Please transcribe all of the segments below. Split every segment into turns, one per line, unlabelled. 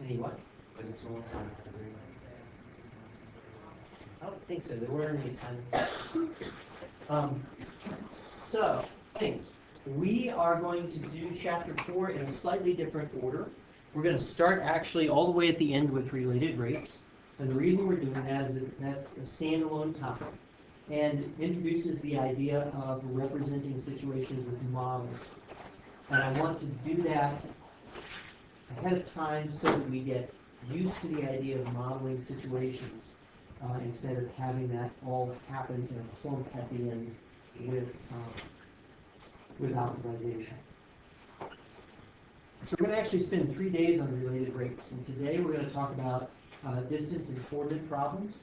Anyway.
But it's all part of the
I don't think so. There weren't any assignments. So, things. We are going to do chapter 4 in a slightly different order. We're going to start actually all the way at the end with related rates. And the reason we're doing that is that that's a standalone topic and introduces the idea of representing situations with models. And I want to do that ahead of time so that we get used to the idea of modeling situations instead of having that all happen in a clump at the end with optimization. So we're going to actually spend 3 days on related rates. And today we're going to talk about distance and coordinate problems,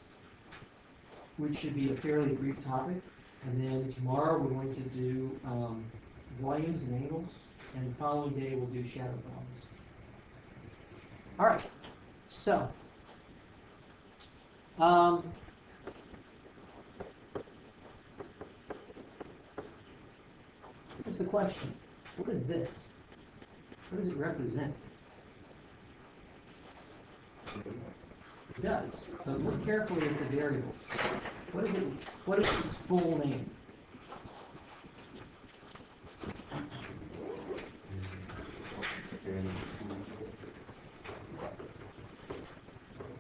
which should be a fairly brief topic. And then tomorrow we're going to do volumes and angles. And the following day we'll do shadow problems. All right. So, here's the question. What is this? What does it represent? It does, but look carefully at the variables. What is it? What is its full name?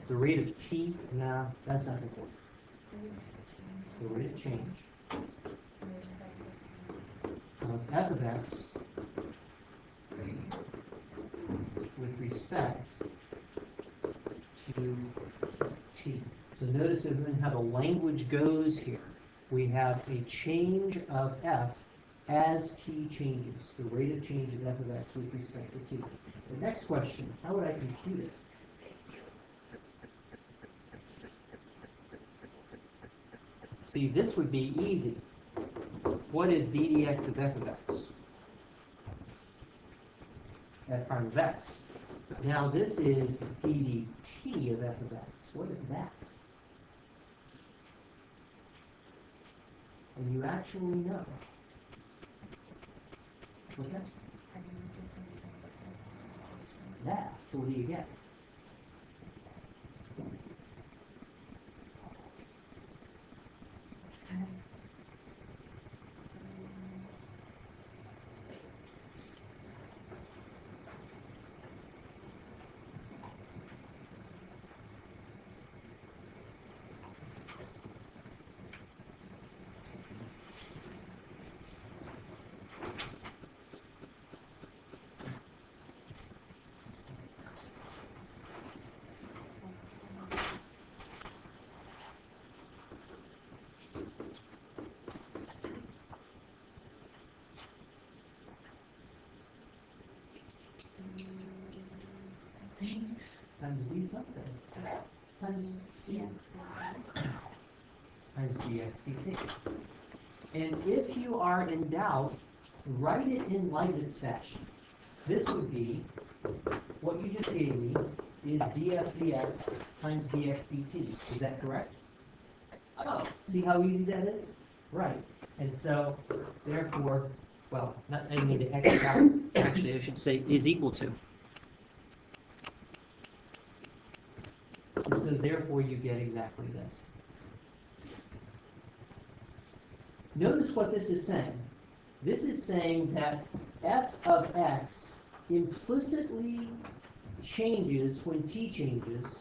The rate of t? No, that's not important. The rate of change of f of x with respect to t. So notice how the language goes here. We have a change of f as t changes, the rate of change of f of x with respect to t. The next question, how would I compute it? See, this would be easy. What is d dx of f of x? F prime of x. Now this is d dt of f of x. What is that? And you actually know. What's that? That. So what do you get? Times d something. Times dx. Times dx dt. And if you are in doubt, write it in Leibniz fashion. This would be, what you just gave me is df dx times dx dt. Is that correct? Oh, see how easy that is? Right. And so, therefore, well, not I need to X out. Actually, I should say is equal to. And so therefore you get exactly this. Notice what this is saying. This is saying that f of x implicitly changes when t changes,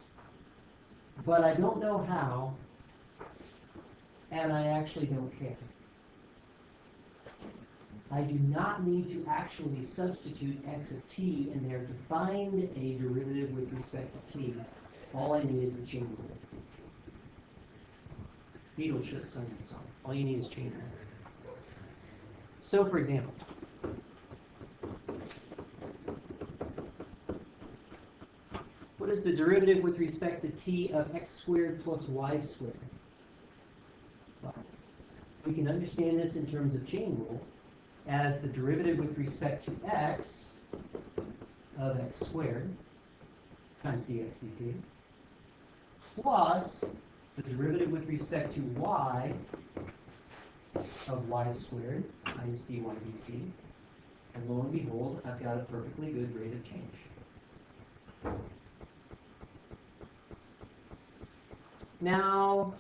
but I don't know how, and I actually don't care. I do not need to actually substitute x of t in there to find a derivative with respect to t. All I need is a chain rule. Beetle should sung that song. All you need is chain rule. So, for example, what is the derivative with respect to t of x squared plus y squared? Well, we can understand this in terms of chain rule as the derivative with respect to x of x squared times dx dt plus the derivative with respect to y of y squared times dy dt. And lo and behold, I've got a perfectly good rate of change. Now,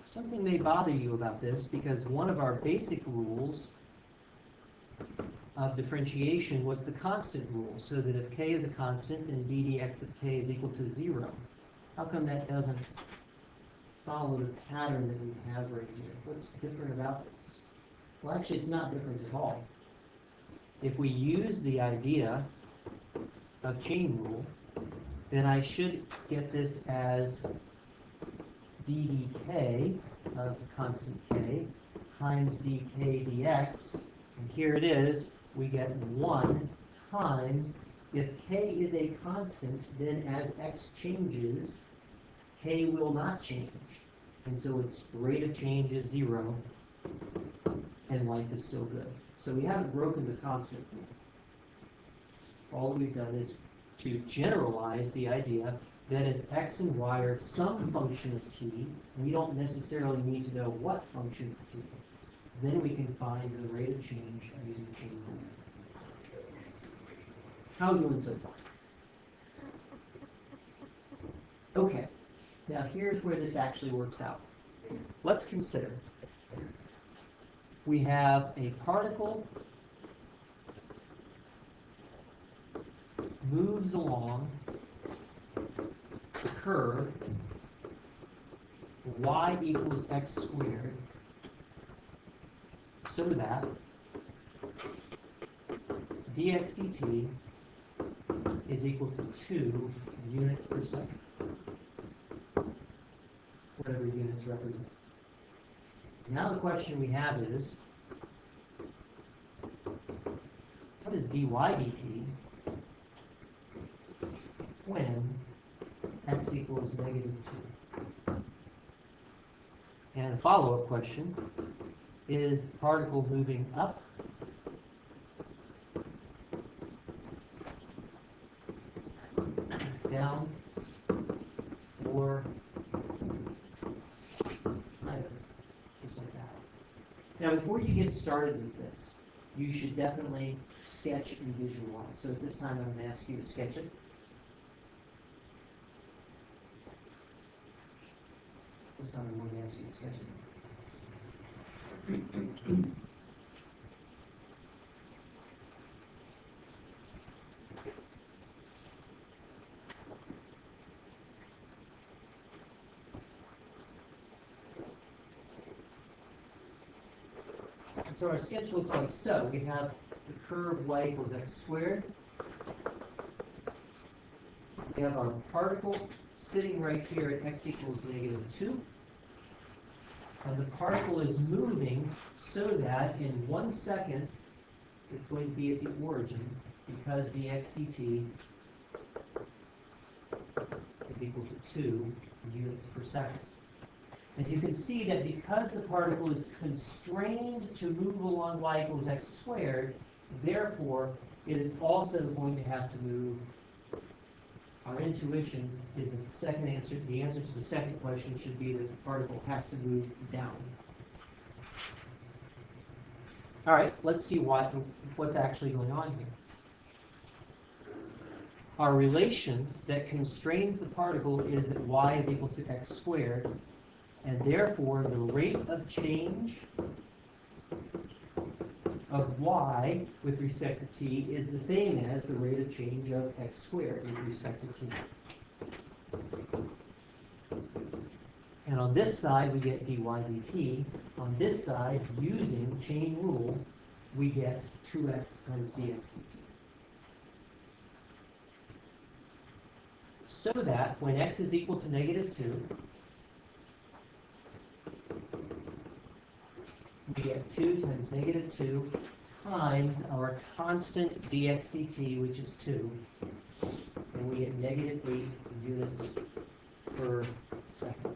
something may bother you about this because one of our basic rules of differentiation was the constant rule, so that if k is a constant, then d dx of k is equal to 0. How come that doesn't follow the pattern that we have right here? What's different about this? Well, actually, it's not different at all. If we use the idea of chain rule, then I should get this as d dk of constant k times dk dx. And here it is. We get 1 times, if k is a constant, then as x changes, k will not change. And so its rate of change is 0, and life is still good. So we haven't broken the constant rule. All we've done is to generalize the idea that if x and y are some function of t, we don't necessarily need to know what function of t. Then we can find the rate of change using chain rule. How are we doing so far? Okay, now here's where this actually works out. Let's consider we have a particle moves along the curve y equals x squared, so that dx dt is equal to 2 units per second, whatever units represent. Now the question we have is, what is dy dt when x equals negative 2? And a follow-up question, is the particle moving up down, or neither, just like that. Now, before you get started with this, you should definitely sketch and visualize. So at this time, I'm going to ask you to sketch it. This time, I'm going to ask you to sketch it. So our sketch looks like so. We have the curve y equals x squared. We have our particle sitting right here at x equals negative 2. And the particle is moving so that in 1 second, it's going to be at the origin, because dx dt is equal to 2 units per second. And you can see that because the particle is constrained to move along y equals x squared, therefore, it is also going to have to move. Our intuition is the second answer. The answer to the second question should be that the particle has to move down. All right, let's see what's actually going on here. Our relation that constrains the particle is that y is equal to x squared, and therefore the rate of change of y with respect to t is the same as the rate of change of x squared with respect to t. And on this side, we get dy dt. On this side, using chain rule, we get 2x times dx dt. So that when x is equal to negative 2, we get 2 times negative 2 times our constant dx dt, which is 2, and we get negative 8 units per second.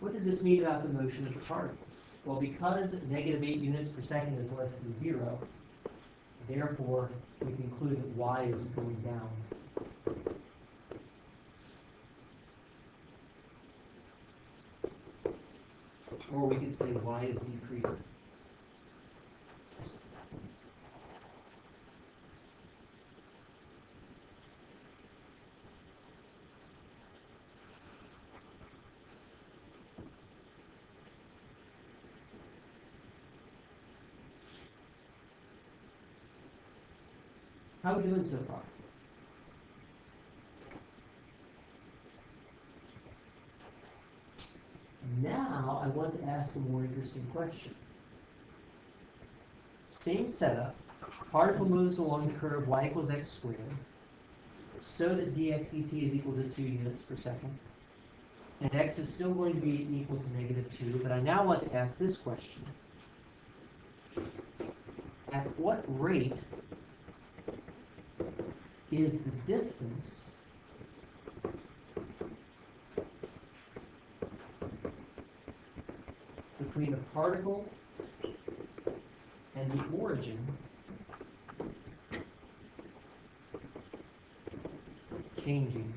What does this mean about the motion of the particle? Well, because negative 8 units per second is less than 0, therefore we conclude that y is going down. Or we could say y is decreasing. How are we doing so far? Now I want to ask a more interesting question. Same setup. Particle moves along the curve y equals x squared, so that dx dt is equal to 2 units per second. And x is still going to be equal to -2, but I now want to ask this question. At what rate is the distance between the particle and the origin changing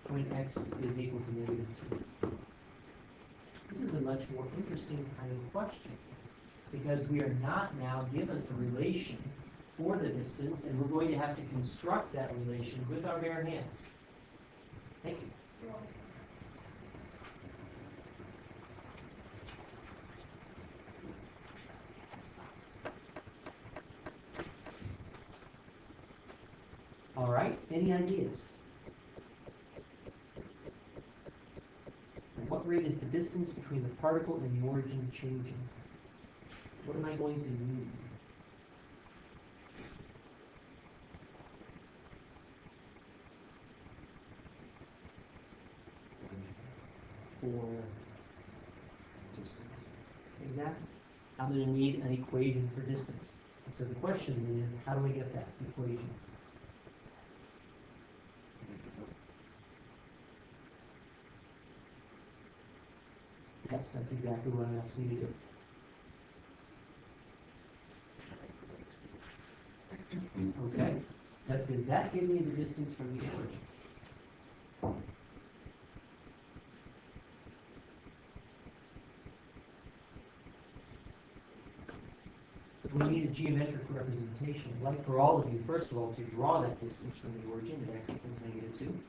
when x is equal to -2? This is a much more interesting kind of question, because we are not now given a relation for the distance, and we're going to have to construct that relation with our bare hands. Thank you. All right, any ideas? At what rate is the distance between the particle and the origin changing? What am I going to need? For exactly, I'm going to need an equation for distance. So the question is, how do I get that equation? Yes, that's exactly what I'm asking you to do. Okay, does that give me the distance from the origin? We need a geometric representation. I'd like for all of you, first of all, to draw that distance from the origin at x equals -2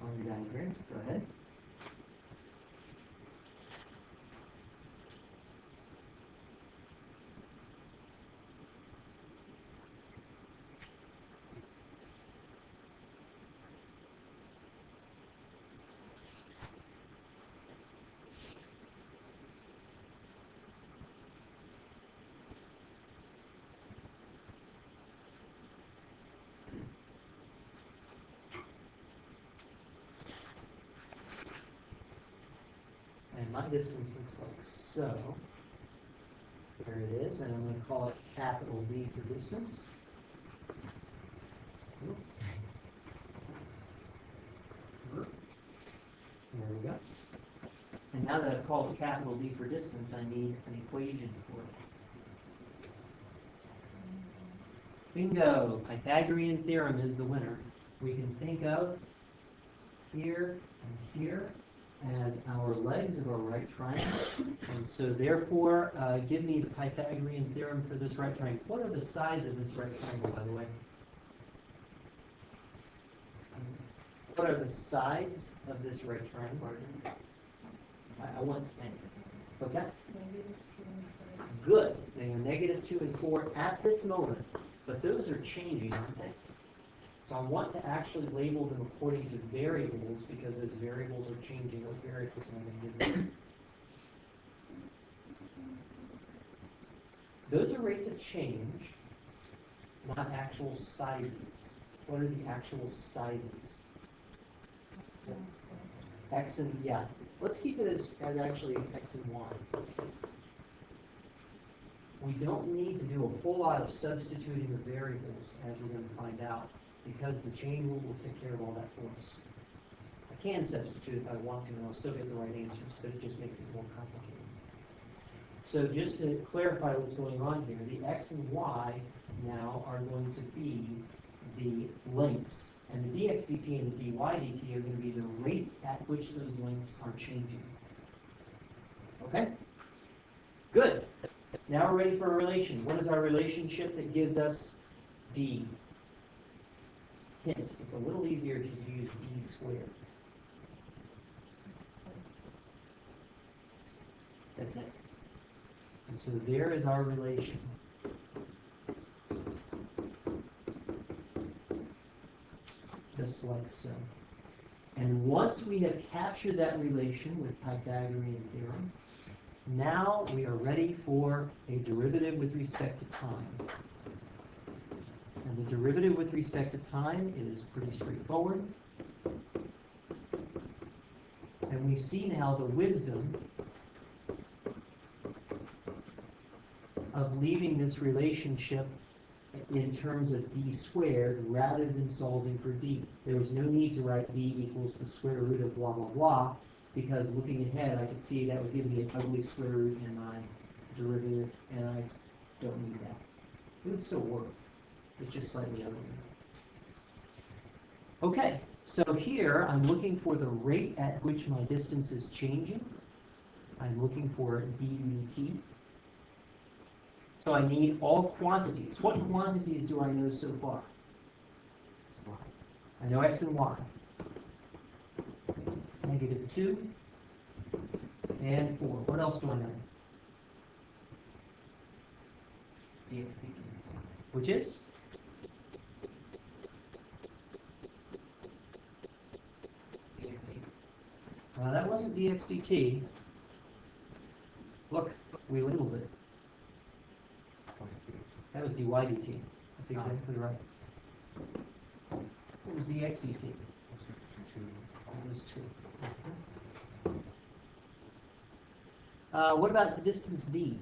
on your diagram. Go ahead. And my distance looks like so. There it is, and I'm going to call it capital D for distance. There we go. And now that I've called it capital D for distance, I need an equation for it. Bingo! Pythagorean theorem is the winner. We can think of here and here as our legs of our right triangle. And so therefore, give me the Pythagorean theorem for this right triangle. What are the sides of this right triangle, by the way? What are the sides of this right triangle? I want to, what's that? Good. They are -2 and 4 at this moment, but those are changing, aren't they? So I want to actually label them according to variables, because those variables are changing. Those variables I'm going to give them. Those are rates of change, not actual sizes. What are the actual sizes? X and, yeah. Let's keep it as actually X and Y. We don't need to do a whole lot of substituting of variables, as we're going to find out, because the chain rule will take care of all that for us. I can substitute if I want to, and I'll still get the right answers, but it just makes it more complicated. So just to clarify what's going on here, the X and Y now are going to be the lengths, and the dx dt and the dy dt are going to be the rates at which those lengths are changing. Okay? Good. Now we're ready for a relation. What is our relationship that gives us d? Hint, it's a little easier if you use d squared. That's it. And so there is our relation. Just like so. And once we have captured that relation with Pythagorean theorem, now we are ready for a derivative with respect to time. And the derivative with respect to time is pretty straightforward. And we see now the wisdom of leaving this relationship in terms of d squared rather than solving for d. There was no need to write d equals the square root of blah, blah, blah, because looking ahead, I could see that would give me an ugly square root in my derivative, and I don't need that. It would still work. It's just slightly ugly. Okay, so here I'm looking for the rate at which my distance is changing. I'm looking for d dt. So I need all quantities. What quantities do I know so far? I know x and y. -2 and 4. What else do I know?
DXT.
Which is? That wasn't dx dt. Look, we labeled it. That was dy dt. That's exactly right. What was dx dt? It was 2. What about the distance d?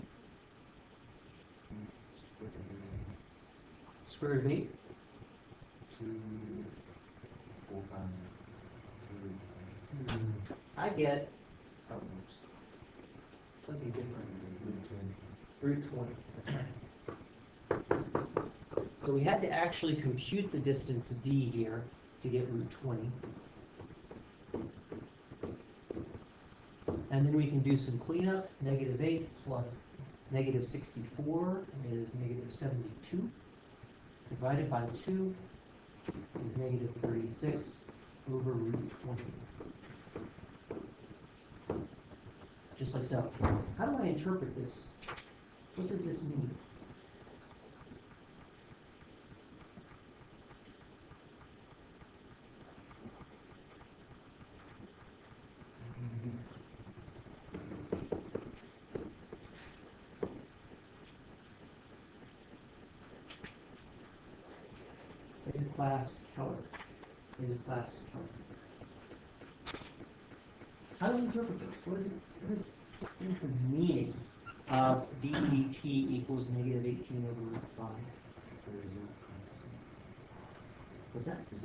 Square root of 8?
2, 4 times 2.
I get
Utmost.
something different.
Root 20.
Root 20. So we had to actually compute the distance of d here to get root 20. And then we can do some cleanup. -8 plus -64 is -72. Divided by 2 is -36 over root 20. Just like so. How do I interpret this? What does this mean? Class color. Class color. How do we interpret this? What is the meaning of d dt equals -18 over root 5? What's that? Is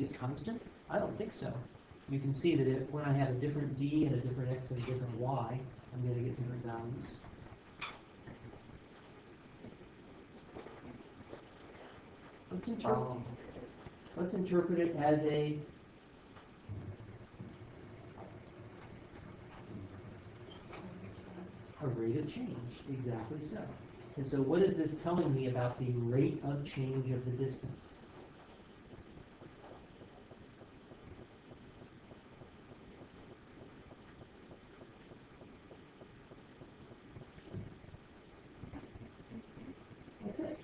it constant? I don't think so. You can see that when I have a different d and a different x and a different y, I'm going to get different values. Let's interpret it as a rate of change. Exactly so. And so what is this telling me about the rate of change of the distance? That's it.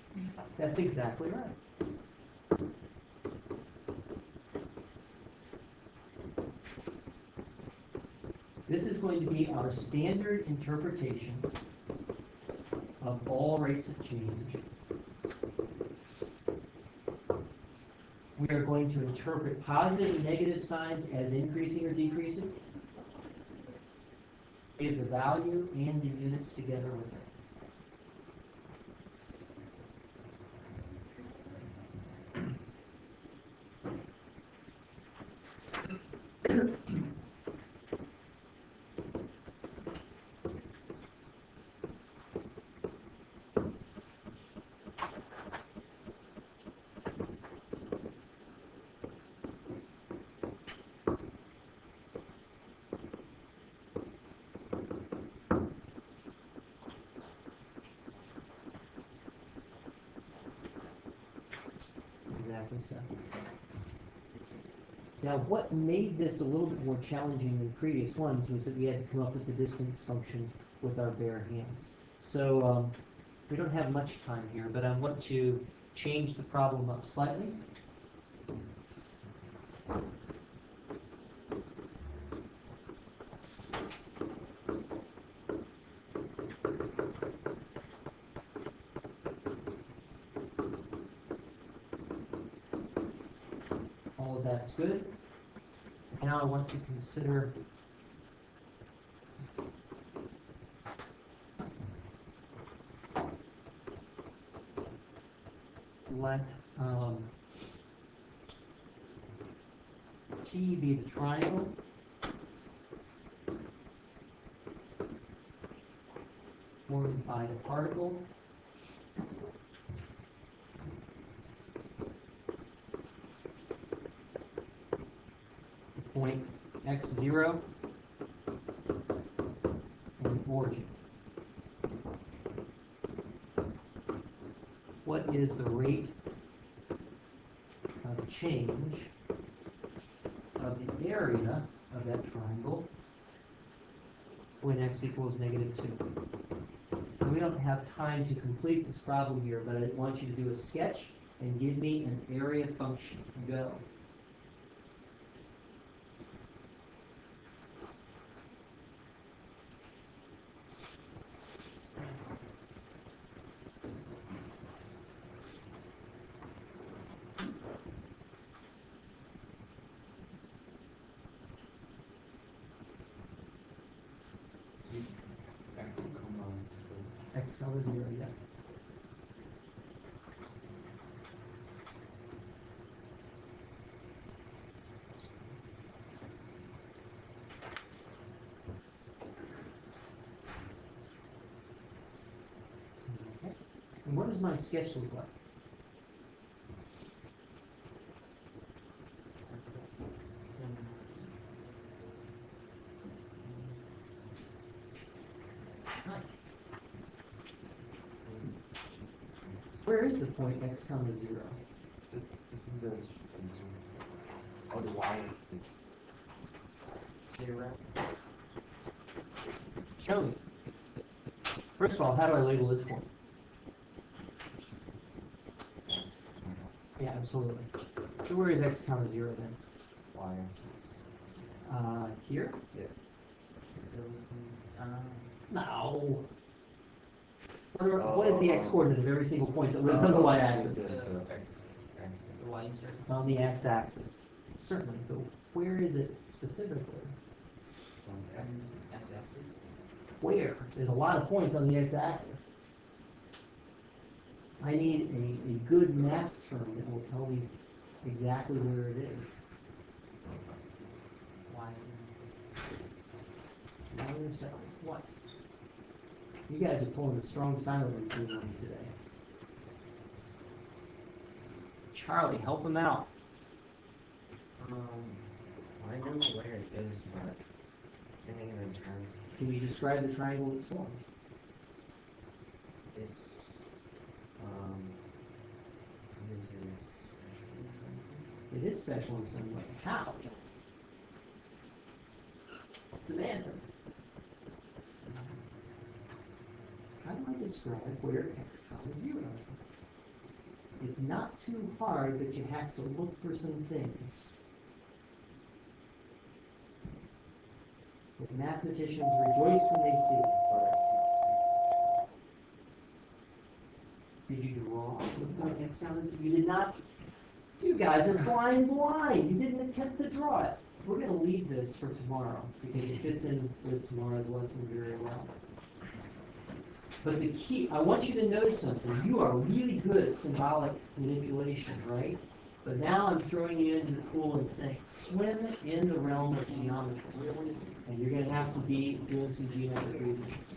That's exactly right. This is going to be our standard interpretation of all rates of change. We are going to interpret positive and negative signs as increasing or decreasing. Give the value and the units together with it. Exactly so. Now, what made this a little bit more challenging than previous ones was that we had to come up with the distance function with our bare hands. So we don't have much time here, but I want to change the problem up slightly. All of that's good. Now I want to consider let T be the triangle. Formed by the particle. Point x0 and origin. What is the rate of change of the area of that triangle when x equals -2? We don't have time to complete this problem here, but I want you to do a sketch and give me an area function. Go. X comma 0, yeah. Okay. And what does my sketch look like? Where is the point x comma 0?
Isn't the or the y-axis?
Zero. Show me. First of all, how do I label this point? Yeah, absolutely. So where is x comma 0 then?
Y-axis.
Here?
Yeah.
No. What is the x-coordinate of every single point that lives on the y-axis? It's on the x-axis. Certainly, but where is it specifically?
X-axis.
Where? There's a lot of points on the x-axis. I need a good math term that will tell me exactly where it is. Y-intercept what? You guys are pulling a strong silent routine on me today. Charlie, help him out.
I know where it is, but I can't even turn.
Can you describe the triangle it's formed?
It's,
It is special in some way. How? Samantha. How do I describe where x comma 0 is? It's not too hard, but you have to look for some things. The mathematicians rejoice when they see it. Did you draw the point x comma 0? You did not. You guys are flying blind. You didn't attempt to draw it. We're going to leave this for tomorrow because it fits in with tomorrow's lesson very well. But the key, I want you to know something. You are really good at symbolic manipulation, right? But now I'm throwing you into the pool and saying, swim in the realm of geometry. And you're going to have to be doing some geometric reasoning.